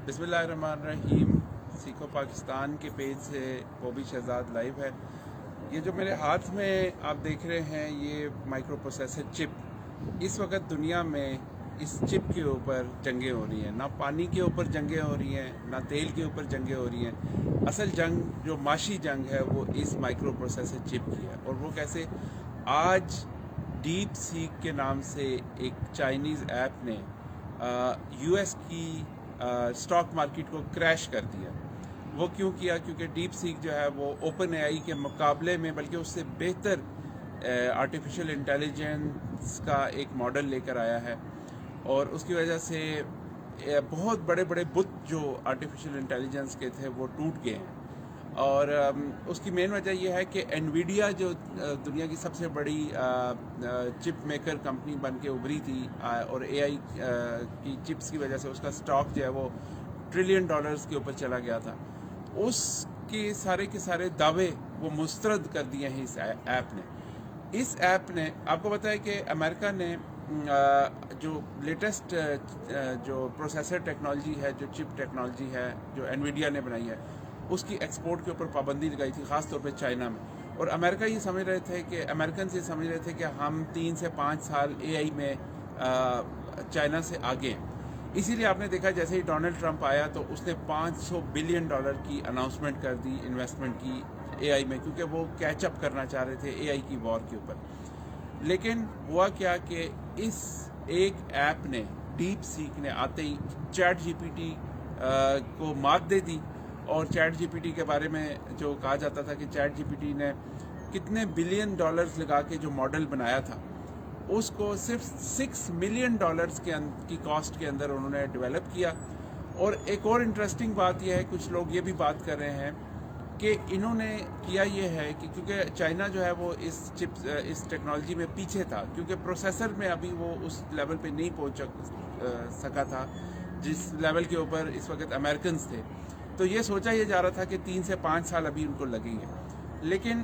بسم اللہ الرحمن الرحیم. سیکھو پاکستان کے پیج سے بوبی شہزاد لائیو ہے. یہ جو میرے ہاتھ میں آپ دیکھ رہے ہیں یہ مائکرو پروسیسر چپ. اس وقت دنیا میں اس چپ کے اوپر جنگیں ہو رہی ہیں. نہ پانی کے اوپر جنگیں ہو رہی ہیں نہ تیل کے اوپر جنگیں ہو رہی ہیں. اصل جنگ جو معاشی جنگ ہے وہ اس مائکرو پروسیسر چپ کی ہے. اور وہ کیسے؟ آج ڈیپ سیک کے نام سے ایک چائنیز ایپ نے یو ایس کی اسٹاک مارکیٹ کو کریش کر دیا. وہ کیوں کیا؟ کیونکہ ڈیپ سیک جو ہے وہ اوپن اے آئی کے مقابلے میں بلکہ اس سے بہتر آرٹیفیشل انٹیلیجنس کا ایک ماڈل لے کر آیا ہے. اور اس کی وجہ سے بہت بڑے بڑے بت جو آرٹیفیشل انٹیلیجنس کے تھے وہ ٹوٹ گئے ہیں. اور اس کی مین وجہ یہ ہے کہ انویڈیا جو دنیا کی سب سے بڑی چپ میکر کمپنی بن کے ابھری تھی اور اے آئی کی چپس کی وجہ سے اس کا سٹاک جو ہے وہ $1 ٹریلین کے اوپر چلا گیا تھا. اس کے سارے دعوے وہ مسترد کر دیے ہیں اس ایپ نے. اس ایپ نے آپ کو بتایا کہ امریکہ نے جو لیٹسٹ جو پروسیسر ٹیکنالوجی ہے، جو چپ ٹیکنالوجی ہے جو انویڈیا نے بنائی ہے، اس کی ایکسپورٹ کے اوپر پابندی لگائی تھی، خاص طور پہ چائنا میں. اور امریکہ یہ سمجھ رہے تھے کہ امریکنز یہ سمجھ رہے تھے کہ ہم 3 سے 5 سال اے آئی میں چائنا سے آگے ہیں. اسی لیے آپ نے دیکھا جیسے ہی ڈونلڈ ٹرمپ آیا تو اس نے $500 بلین کی اناؤنسمنٹ کر دی انویسٹمنٹ کی اے آئی میں، کیونکہ وہ کیچ اپ کرنا چاہ رہے تھے اے آئی کی وار کے اوپر. لیکن ہوا کیا کہ اس ایک ایپ نے، ڈیپ سیک نے، آتے ہی چیٹ جی پی ٹی کو مات دے دی. اور چیٹ جی پی ٹی کے بارے میں جو کہا جاتا تھا کہ چیٹ جی پی ٹی نے کتنے $بلین لگا کے جو ماڈل بنایا تھا اس کو صرف $6 ملین کی کاسٹ کے اندر انہوں نے ڈیولپ کیا. اور ایک اور انٹرسٹنگ بات یہ ہے، کچھ لوگ یہ بھی بات کر رہے ہیں کہ انہوں نے کیا یہ ہے کہ کیونکہ چائنا جو ہے وہ اس ٹیکنالوجی میں پیچھے تھا، کیونکہ پروسیسر میں ابھی وہ اس لیول پہ نہیں پہنچ سکا تھا جس لیول کے اوپر اس وقت امریکنز تھے. تو یہ سوچا یہ جا رہا تھا کہ 3 سے 5 سال ابھی ان کو لگیں گے. لیکن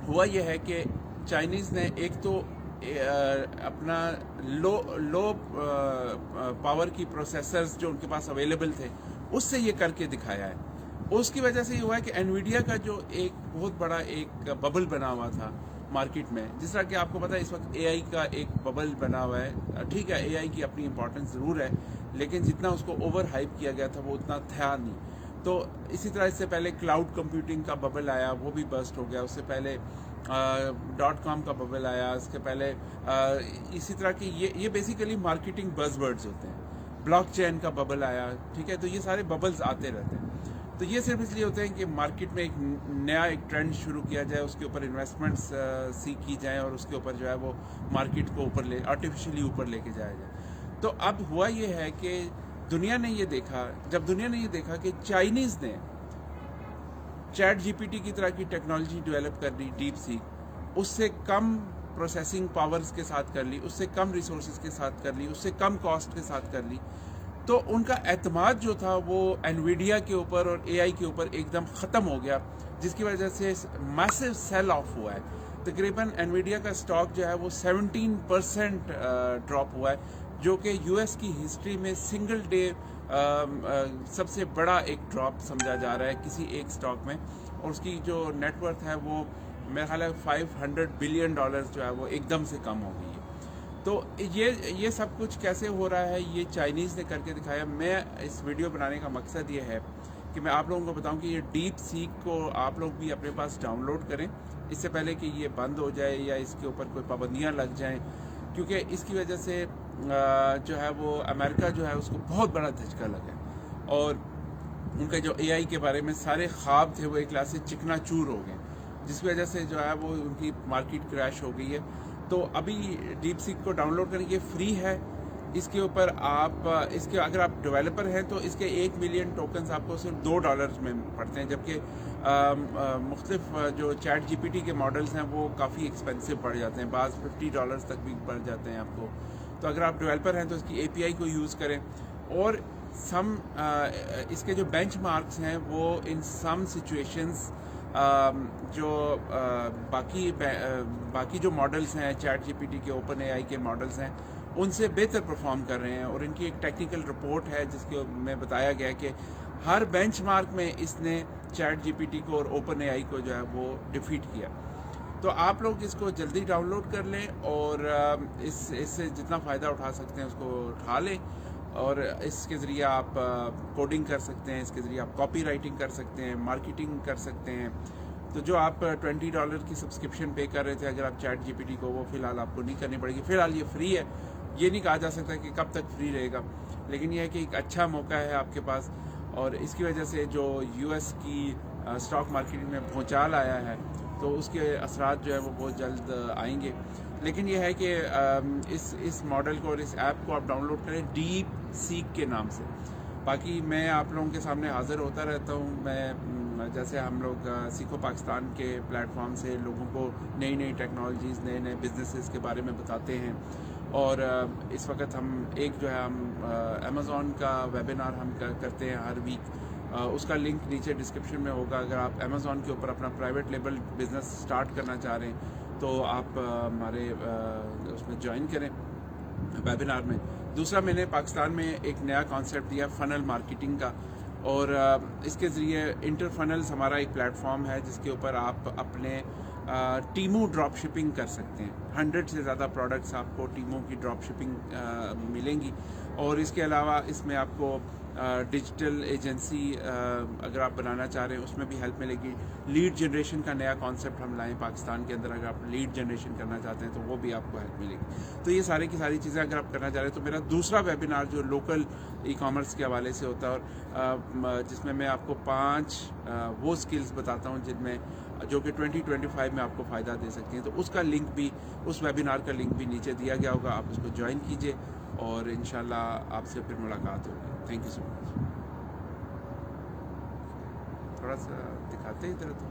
ہوا یہ ہے کہ چائنیز نے ایک تو اپنا لو پاور کی پروسیسرز جو ان کے پاس اویلیبل تھے اس سے یہ کر کے دکھایا ہے. اس کی وجہ سے یہ ہوا ہے کہ انویڈیا کا جو ایک بہت بڑا ایک ببل بنا ہوا تھا مارکیٹ میں، جس طرح کہ آپ کو پتا ہے اس وقت اے آئی کا ایک ببل بنا ہوا ہے. ٹھیک ہے، اے آئی کی اپنی امپورٹنس ضرور ہے، لیکن جتنا اس کو اوور ہائپ کیا گیا تھا وہ اتنا تھا نہیں. تو اسی طرح اس سے پہلے کلاؤڈ کمپیوٹنگ کا ببل آیا، وہ بھی برسٹ ہو گیا. اس سے پہلے .com کا ببل آیا. اس کے پہلے اسی طرح کی یہ بیسیکلی مارکیٹنگ بز ورڈز ہوتے ہیں. بلاک چین کا ببل آیا. ٹھیک ہے، تو یہ سارے ببلز آتے رہتے ہیں. تو یہ صرف اس لیے ہوتے ہیں کہ مارکیٹ میں ایک نیا ایک ٹرینڈ شروع کیا جائے، اس کے اوپر انویسٹمنٹس سیکھ کی جائیں اور اس کے اوپر جو ہے وہ مارکیٹ کو آرٹیفیشلی اوپر لے کے جایا جائے. تو اب ہوا یہ ہے کہ جب دنیا نے یہ دیکھا کہ چائنیز نے چیٹ جی پی ٹی کی طرح کی ٹیکنالوجی ڈیولپ کر لی، ڈیپ سیک، اس سے کم پروسیسنگ پاورز کے ساتھ کر لی، اس سے کم ریسورسز کے ساتھ کر لی، اس سے کم کاسٹ کے ساتھ کر لی، تو ان کا اعتماد جو تھا وہ انویڈیا کے اوپر اور اے آئی کے اوپر ایک دم ختم ہو گیا، جس کی وجہ سے میسو سیل آف ہوا ہے. تقریباً انویڈیا کا سٹاک جو ہے وہ 17% ڈراپ ہوا ہے، جو کہ یو ایس کی ہسٹری میں سنگل ڈے سب سے بڑا ایک ڈراپ سمجھا جا رہا ہے کسی ایک سٹاک میں. اور اس کی جو نیٹ ورتھ ہے وہ میرا خیال ہے $500 بلین جو ہے وہ ایک دم سے کم ہو گئی ہے. تو یہ سب کچھ کیسے ہو رہا ہے یہ چائنیز نے کر کے دکھایا. میں اس ویڈیو بنانے کا مقصد یہ ہے کہ میں آپ لوگوں کو بتاؤں کہ یہ ڈیپ سیک کو آپ لوگ بھی اپنے پاس ڈاؤن لوڈ کریں اس سے پہلے کہ یہ بند ہو جائے یا اس کے اوپر کوئی پابندیاں لگ جائیں، کیونکہ اس کی وجہ سے جو ہے وہ امریکہ جو ہے اس کو بہت بڑا دھچکا لگا ہے. اور ان کا جو اے آئی کے بارے میں سارے خواب تھے وہ ایک طرح سے چکنا چور ہو گئے، جس کی وجہ سے جو ہے وہ ان کی مارکیٹ کریش ہو گئی ہے. تو ابھی ڈیپ سیک کو ڈاؤن لوڈ کریں، یہ فری ہے. اس کے اوپر آپ اگر آپ ڈیولپر ہیں تو اس کے 1 ملین ٹوکنز آپ کو صرف $2 میں پڑتے ہیں، جبکہ مختلف جو چیٹ جی پی ٹی کے ماڈلز ہیں وہ کافی ایکسپینسو پڑ جاتے ہیں، بعض $50 تک بھی پڑ جاتے ہیں آپ کو. تو اگر آپ ڈیولپر ہیں تو اس کی اے پی آئی کو یوز کریں. اور اس کے جو بینچ مارکس ہیں وہ ان سم سچویشنز جو باقی جو ماڈلز ہیں چیٹ جی پی ٹی کے، اوپن اے آئی کے ماڈلز ہیں، ان سے بہتر پرفارم کر رہے ہیں، اور ان کی ایک ٹیکنیکل رپورٹ ہے جس کے میں بتایا گیا کہ ہر بینچ مارک میں اس نے چیٹ جی پی ٹی کو اور اوپن اے آئی کو جو ہے وہ ڈیفیٹ کیا. تو آپ لوگ اس کو جلدی ڈاؤن لوڈ کر لیں اور اس سے جتنا فائدہ اٹھا سکتے ہیں اس کو اٹھا لیں، اور اس کے ذریعے آپ کوڈنگ کر سکتے ہیں، اس کے ذریعے آپ کاپی رائٹنگ کر سکتے ہیں، مارکیٹنگ کر سکتے ہیں. تو جو آپ $20 کی سبسکرپشن پے کر رہے تھے اگر آپ چیٹ جی پی ٹی کو، وہ فی الحال آپ کو نہیں کرنی پڑے گی. فی الحال یہ فری ہے، یہ نہیں کہا جا سکتا کہ کب تک فری رہے گا، لیکن یہ ہے کہ ایک اچھا موقع ہے آپ کے پاس. اور اس کی وجہ سے جو یو ایس کی اسٹاک مارکیٹ میں بھونچال آیا ہے تو اس کے اثرات جو ہے وہ بہت جلد آئیں گے. لیکن یہ ہے کہ اس ماڈل کو اور اس ایپ کو آپ ڈاؤن لوڈ کریں ڈیپ سیک کے نام سے. باقی میں آپ لوگوں کے سامنے حاضر ہوتا رہتا ہوں. میں جیسے ہم لوگ سیکھو پاکستان کے پلیٹ فارم سے لوگوں کو نئی نئی ٹیکنالوجیز، نئے نئے بزنسز کے بارے میں بتاتے ہیں. اور اس وقت ہم ایک جو ہے ہم امیزون کا ویبینار ہم کرتے ہیں ہر ویک. اس کا لنک نیچے ڈسکرپشن میں ہوگا. اگر آپ امیزون کے اوپر اپنا پرائیویٹ لیبل بزنس سٹارٹ کرنا چاہ رہے ہیں تو آپ ہمارے اس میں جوائن کریں ویبینار میں. دوسرا، میں نے پاکستان میں ایک نیا کانسیپٹ دیا فنل مارکیٹنگ کا، اور اس کے ذریعے انٹر فنلز ہمارا ایک پلیٹ فارم ہے جس کے اوپر آپ اپنے ٹیمو ڈراپ شپنگ کر سکتے ہیں. 100 سے زیادہ پروڈکٹس آپ کو ٹیموں کی ڈراپ شپنگ ملیں گی. اور اس کے علاوہ اس میں آپ کو ڈیجیٹل ایجنسی اگر آپ بنانا چاہ رہے ہیں اس میں بھی ہیلپ ملے گی. لیڈ جنریشن کا نیا کانسیپٹ ہم لائیں پاکستان کے اندر. اگر آپ لیڈ جنریشن کرنا چاہتے ہیں تو وہ بھی آپ کو ہیلپ ملے گی. تو یہ ساری کی ساری چیزیں اگر آپ کرنا چاہ رہے ہیں تو میرا دوسرا ویبینار جو لوکل ای کامرس کے حوالے سے ہوتا ہے، اور جس میں آپ کو 5 وہ سکلز بتاتا ہوں جن میں جو کہ 2025 میں آپ کو فائدہ دے سکتی ہیں. تو اس کا لنک بھی، اس ویبینار کا لنک بھی نیچے دیا گیا ہوگا. آپ اس کو جوائن کیجئے اور انشاءاللہ آپ سے پھر ملاقات ہوگی. تھینک یو سو مچ. تھوڑا سا دکھاتے ادھر تو